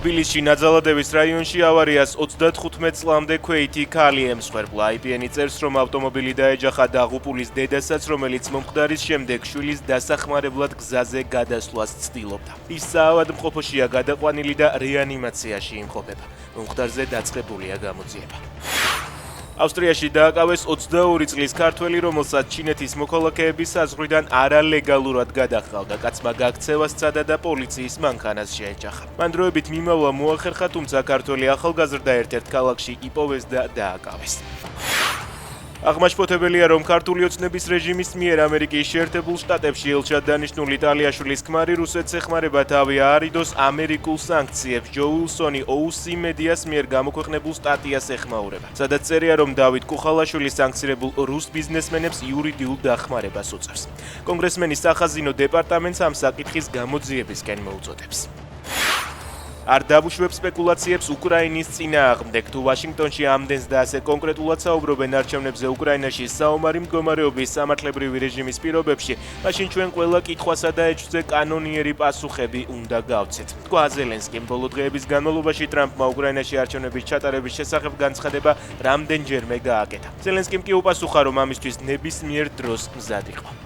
თბილისში ნაძალადების რაიონში ავარიას 35 წლამდე ქვეითი ქალი ემსხვერპლა. IPN წერს, რომ ავტომობილი დაეჯახა დაღუპულის დედასაც, რომელიც მომხდარის შემდეგ შვილის დასახმარებლად გზაზე გადასვლას ცდილობდა. ის საავადმყოფოშია გადაყვანილი და რეანიმაციაში იმყოფება. მომხდარზე დაწყებულია გამოძიება. ავსტრიაში დააკავეს 22 წლის ქართველი, რომელსაც ჩინეთის მოქალაქეები საზღვრიდან არალეგალურად გადაჰყავდა. კაცმა გაქცევა სცადა და პოლიციის მანქანას შეეჯახა. მან დროებით მიმავლა მოახერხა, თუმცა ქართველი ახალგაზრდა ერთ-ერთ ქალაქში იპოვეს და დააკავეს. აღმაშფოთებელია, რომ ქართული ოცნების რეჟიმის მიერ ამერიკის შეერთებულ შტატებში ელჩად დანიშნული ტალიაშვილის ქმარი რუსეთს ეხმარება თავი აარიდოს ამერიკულ სანქციებს. ჯო უილსონი OC მედიას მიერ გამოქვეყნებულ სტატიას ეხმაურება, სადაც წერია, რომ დავით კუხალაშვილი სანქცირებულ რუს ბიზნესმენებს იურიდიულ დახმარებას უწევს. კონგრესმენი სახაზინო დეპარტამენტს ამ საკითხის გამოძიებისკენ მოუწოდებს. არ დავუშვებ სპეკულაციებს უკრაინის წინააღმდეგ. თუ ვაშინგტონში ამდენს და ასე კონკრეტულად საუბრობენ არჩევნებზე უკრაინაში საომარი მდგომარეობის სამართლებრივი რეჟიმის პირობებში, მაშინ ჩვენ ყველა კითხვასა და ეჭვზე კანონიერი პასუხები უნდა გავცეთ. თქვა ზელენსკიმ. ბოლო დღეების განმავლობაში ტრამპმა უკრაინაში არჩევნების ჩატარების შესახებ განცხადება რამდენჯერმე გააკეთა. ზელენსკიმ კი უპასუხა, რომ ამისთვის ნებისმიერ დროს მზად იყო.